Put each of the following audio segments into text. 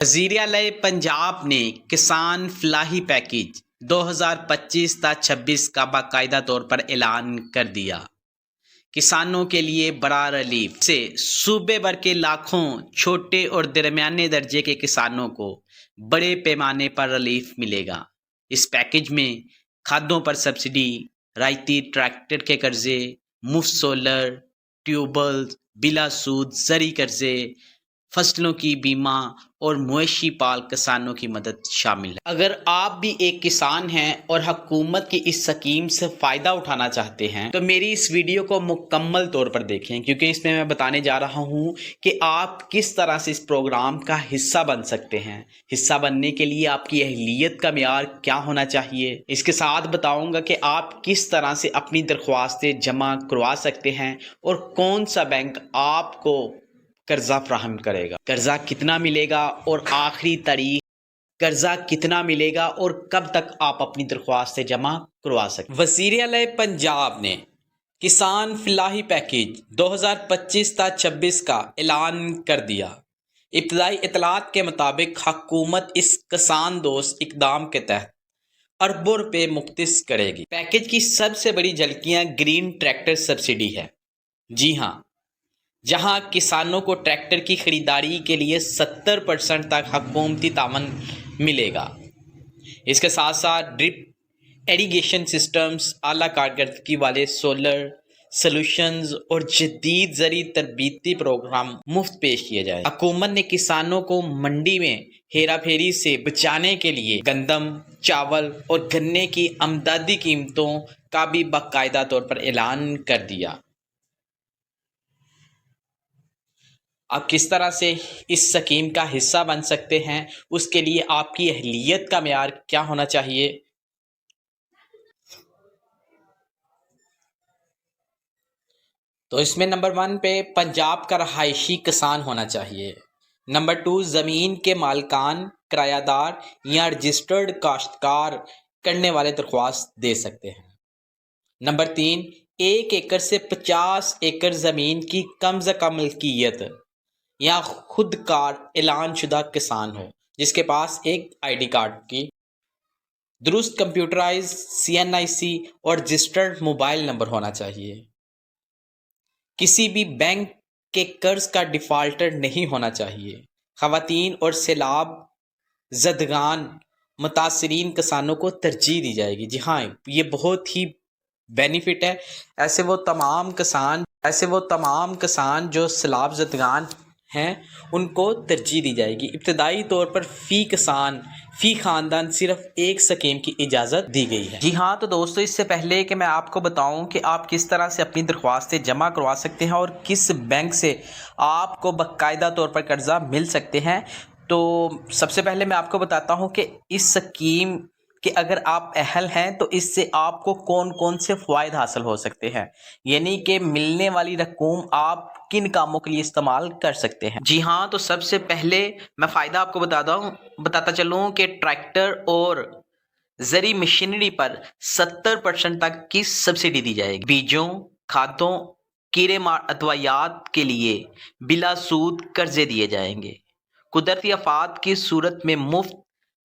وزیر اعلیٰ پنجاب نے کسان فلاحی پیکیج 2025 تا 26 کا باقاعدہ طور پر اعلان کر دیا۔ کسانوں کے لیے بڑا ریلیف سے صوبے بھر کے لاکھوں چھوٹے اور درمیانے درجے کے کسانوں کو بڑے پیمانے پر ریلیف ملے گا۔ اس پیکیج میں کھادوں پر سبسڈی، رعایتی ٹریکٹر کے قرضے، مفت سولر ٹیوبل، بلا سود زرعی قرضے، فصلوں کی بیمہ اور مویشی پال کسانوں کی مدد شامل ہے۔ اگر آپ بھی ایک کسان ہیں اور حکومت کی اس سکیم سے فائدہ اٹھانا چاہتے ہیں تو میری اس ویڈیو کو مکمل طور پر دیکھیں، کیونکہ اس میں بتانے جا رہا ہوں کہ آپ کس طرح سے اس پروگرام کا حصہ بن سکتے ہیں۔ حصہ بننے کے لیے آپ کی اہلیت کا معیار کیا ہونا چاہیے، اس کے ساتھ بتاؤں گا کہ آپ کس طرح سے اپنی درخواستیں جمع کروا سکتے ہیں اور کون سا بینک آپ کو قرضہ فراہم کرے گا، قرضہ کتنا ملے گا اور آخری تاریخ قرضہ کتنا ملے گا اور کب تک آپ اپنی درخواستیں جمع کروا سکتے ہیں۔ وزیر اعلیٰ پنجاب نے کسان فلاحی پیکیج 2025 تا 26 کا اعلان کر دیا۔ ابتدائی اطلاعات کے مطابق حکومت اس کسان دوست اقدام کے تحت اربوں روپے مختص کرے گی۔ پیکیج کی سب سے بڑی جھلکیاں گرین ٹریکٹر سبسڈی ہے۔ جی ہاں، جہاں کسانوں کو ٹریکٹر کی خریداری کے لیے 70% تک حکومتی تعاون ملے گا۔ اس کے ساتھ ساتھ ڈرپ ایریگیشن سسٹمز، اعلیٰ کارکردگی والے سولر سولوشنز اور جدید زرعی تربیتی پروگرام مفت پیش کیے جائیں۔ حکومت نے کسانوں کو منڈی میں ہیرا پھیری سے بچانے کے لیے گندم، چاول اور گنے کی امدادی قیمتوں کا بھی باقاعدہ طور پر اعلان کر دیا۔ آپ کس طرح سے اس سکیم کا حصہ بن سکتے ہیں، اس کے لیے آپ کی اہلیت کا معیار کیا ہونا چاہیے۔ تو اس میں نمبر 1 پہ پنجاب کا رہائشی کسان ہونا چاہیے۔ نمبر 2 زمین کے مالکان، کرایہ دار یا رجسٹرڈ کاشتکار کرنے والے درخواست دے سکتے ہیں۔ نمبر 3 1 ایکڑ سے 50 ایکڑ زمین کی کم از کم ملکیت یا خود کار اعلان شدہ کسان ہو، جس کے پاس ایک آئی ڈی کارڈ کی درست کمپیوٹرائز CNIC اور رجسٹرڈ موبائل نمبر ہونا چاہیے۔ کسی بھی بینک کے قرض کا ڈیفالٹر نہیں ہونا چاہیے۔ خواتین اور سیلاب زدگان متاثرین کسانوں کو ترجیح دی جائے گی۔ جی ہاں، یہ بہت ہی بینیفٹ ہے۔ ایسے وہ تمام کسان جو سیلاب زدگان ہیں ان کو ترجیح دی جائے گی۔ ابتدائی طور پر فی کسان فی خاندان صرف ایک سکیم کی اجازت دی گئی ہے۔ جی ہاں، تو دوستو اس سے پہلے کہ میں آپ کو بتاؤں کہ آپ کس طرح سے اپنی درخواستیں جمع کروا سکتے ہیں اور کس بینک سے آپ کو باقاعدہ طور پر قرضہ مل سکتے ہیں، تو سب سے پہلے میں آپ کو بتاتا ہوں کہ اس سکیم کہ اگر آپ اہل ہیں تو اس سے آپ کو کون کون سے فوائد حاصل ہو سکتے ہیں، یعنی کہ ملنے والی رقوم آپ کن کاموں کے لیے استعمال کر سکتے ہیں۔ جی ہاں، تو سب سے پہلے میں فائدہ آپ کو بتاتا چلوں کہ ٹریکٹر اور زرعی مشینری پر 70% تک کی سبسڈی دی جائے گی۔ بیجوں، کھادوں، کیڑے مار ادویات کے لیے بلا سود قرضے دیے جائیں گے۔ قدرتی آفات کی صورت میں مفت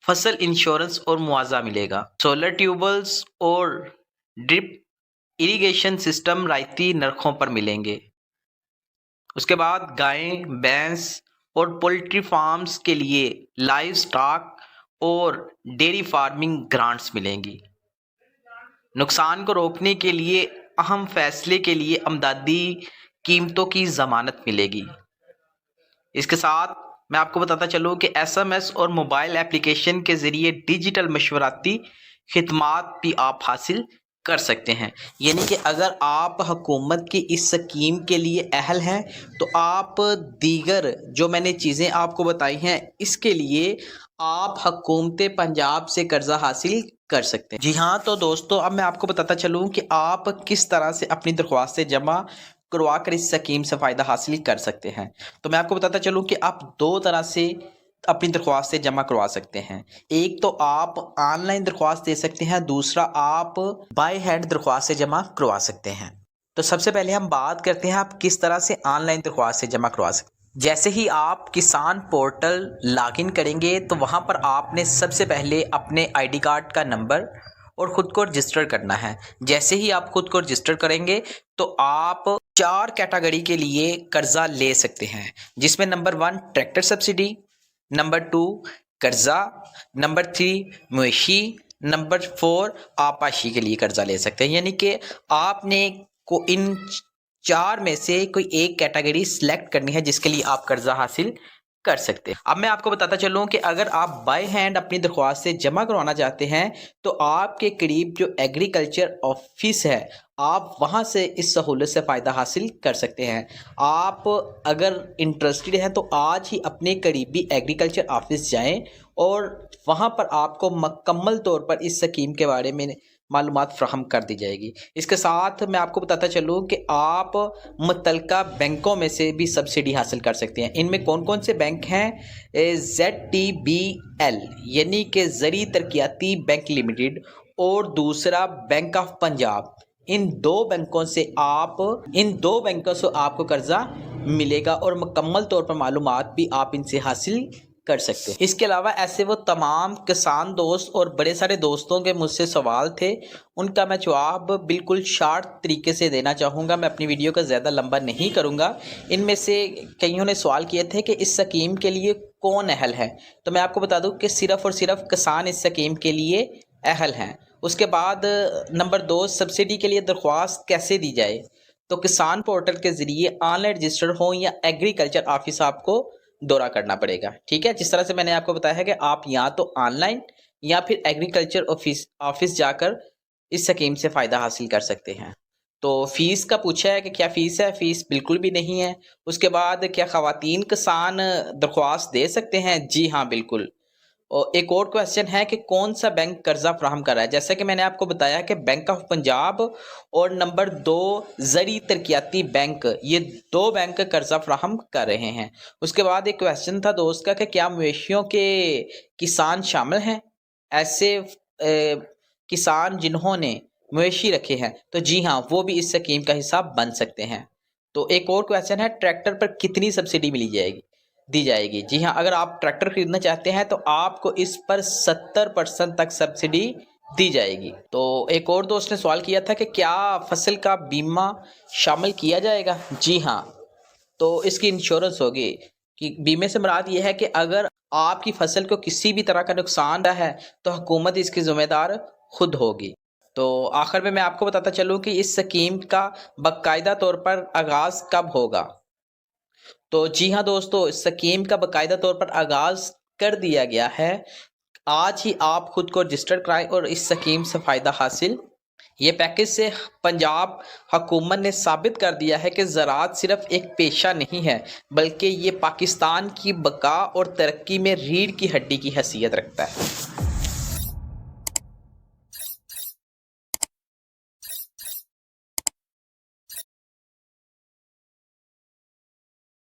فصل انشورنس اور معاوضہ ملے گا۔ سولر ٹیوبلز اور ڈرپ ایریگیشن سسٹم رعایتی نرخوں پر ملیں گے۔ اس کے بعد گائیں، بھینس اور پولٹری فارمز کے لیے لائیو سٹاک اور ڈیری فارمنگ گرانٹس ملیں گی۔ نقصان کو روکنے کے لیے اہم فیصلے کے لیے امدادی قیمتوں کی ضمانت ملے گی۔ اس کے ساتھ میں آپ کو بتاتا چلوں کہ SMS اور موبائل اپلیکیشن کے ذریعے ڈیجیٹل مشاورتی خدمات بھی آپ حاصل کر سکتے ہیں۔ یعنی کہ اگر آپ حکومت کی اس سکیم کے لیے اہل ہیں تو آپ دیگر جو میں نے چیزیں آپ کو بتائی ہیں اس کے لیے آپ حکومت پنجاب سے قرضہ حاصل کر سکتے ہیں۔ جی ہاں، تو دوستو اب میں آپ کو بتاتا چلوں کہ آپ کس طرح سے اپنی درخواستیں جمع کروا کر اس سکیم سے فائدہ حاصل کر سکتے ہیں۔ تو میں آپ کو بتاتا چلوں کہ آپ 2 طرح سے اپنی درخواستیں جمع کروا سکتے ہیں۔ ایک تو آپ آن لائن درخواست دے سکتے ہیں، دوسرا آپ بائی ہینڈ درخواستیں جمع کروا سکتے ہیں۔ تو سب سے پہلے ہم بات کرتے ہیں آپ کس طرح سے آن لائن درخواستیں جمع کروا سکتے ہیں۔ جیسے ہی آپ کسان پورٹل لاگ ان کریں گے تو وہاں پر آپ نے سب سے پہلے اپنے آئی ڈی کارڈ کا نمبر اور خود کو رجسٹر کرنا ہے۔ جیسے ہی آپ خود کو رجسٹر کریں گے تو آپ 4 کیٹیگری کے لیے قرضہ لے سکتے ہیں، جس میں نمبر 1 ٹریکٹر سبسڈی، نمبر 2 قرضہ، نمبر 3 مویشی، نمبر 4 آپاشی کے لیے قرضہ لے سکتے ہیں۔ یعنی کہ آپ نے کو ان 4 میں سے کوئی ایک کیٹیگری سلیکٹ کرنی ہے جس کے لیے آپ قرضہ حاصل کر سکتے ہیں۔ اب میں آپ کو بتاتا چلوں کہ اگر آپ بائی ہینڈ اپنی درخواست سے جمع کروانا چاہتے ہیں تو آپ کے قریب جو ایگریکلچر آفس ہے آپ وہاں سے اس سہولت سے فائدہ حاصل کر سکتے ہیں۔ آپ اگر انٹرسٹڈ ہیں تو آج ہی اپنے قریبی ایگریکلچر آفس جائیں اور وہاں پر آپ کو مکمل طور پر اس سکیم کے بارے میں معلومات فراہم کر دی جائے گی۔ اس کے ساتھ میں آپ کو بتاتا چلوں کہ آپ متعلقہ بینکوں میں سے بھی سبسڈی حاصل کر سکتے ہیں۔ ان میں کون کون سے بینک ہیں؟ ZTBL یعنی کہ زرعی ترقیاتی بینک لمیٹڈ اور دوسرا بینک آف پنجاب، ان دو بینکوں سے آپ کو قرضہ ملے گا اور مکمل طور پر معلومات بھی آپ ان سے حاصل کر سکتے ہیں۔ اس کے علاوہ ایسے وہ تمام کسان دوست اور بڑے سارے دوستوں کے مجھ سے سوال تھے، ان کا میں جواب بالکل شارٹ طریقے سے دینا چاہوں گا، میں اپنی ویڈیو کا زیادہ لمبا نہیں کروں گا۔ ان میں سے کئیوں نے سوال کیے تھے کہ اس سکیم کے لیے کون اہل ہے، تو میں آپ کو بتا دوں کہ صرف اور صرف کسان اس سکیم کے لیے اہل ہیں۔ اس کے بعد نمبر 2 سبسڈی کے لیے درخواست کیسے دی جائے، تو کسان پورٹل کے ذریعے آن لائن رجسٹر ہو یا ایگریکلچر آفس آپ کو دورہ کرنا پڑے گا، ٹھیک ہے۔ جس طرح سے میں نے آپ کو بتایا ہے کہ آپ یا تو آن لائن یا پھر ایگریکلچر آفس جا کر اس سکیم سے فائدہ حاصل کر سکتے ہیں۔ تو فیس کا پوچھا ہے کہ کیا فیس ہے؟ فیس بالکل بھی نہیں ہے۔ اس کے بعد کیا خواتین کسان درخواست دے سکتے ہیں؟ جی ہاں بالکل۔ اور ایک اور کویسچن ہے کہ کون سا بینک قرضہ فراہم کر رہا ہے؟ جیسا کہ میں نے آپ کو بتایا کہ بینک آف پنجاب اور نمبر 2 زرعی ترقیاتی بینک، یہ 2 بینک قرضہ فراہم کر رہے ہیں۔ اس کے بعد ایک کویسچن تھا دوست کا کہ کیا مویشیوں کے کسان شامل ہیں؟ ایسے کسان جنہوں نے مویشی رکھے ہیں تو جی ہاں وہ بھی اس سکیم کا حصہ بن سکتے ہیں۔ تو ایک اور کویسچن ہے ٹریکٹر پر کتنی سبسڈی دی جائے گی؟ جی ہاں، اگر آپ ٹریکٹر خریدنا چاہتے ہیں تو آپ کو اس پر 70% تک سبسڈی دی جائے گی۔ تو ایک اور دوست نے سوال کیا تھا کہ کیا فصل کا بیمہ شامل کیا جائے گا؟ جی ہاں، تو اس کی انشورنس ہوگی کہ بیمے سے مراد یہ ہے کہ اگر آپ کی فصل کو کسی بھی طرح کا نقصان ہے تو حکومت اس کی ذمہ دار خود ہوگی۔ تو آخر میں آپ کو بتاتا چلوں کہ اس سکیم کا باقاعدہ طور پر آغاز کب ہوگا؟ تو جی ہاں دوستو، اس سکیم کا باقاعدہ طور پر آغاز کر دیا گیا ہے۔ آج ہی آپ خود کو رجسٹر کرائیں اور اس سکیم سے فائدہ حاصل۔ یہ پیکج سے پنجاب حکومت نے ثابت کر دیا ہے کہ زراعت صرف ایک پیشہ نہیں ہے بلکہ یہ پاکستان کی بقا اور ترقی میں ریڑھ کی ہڈی کی حیثیت رکھتا ہے۔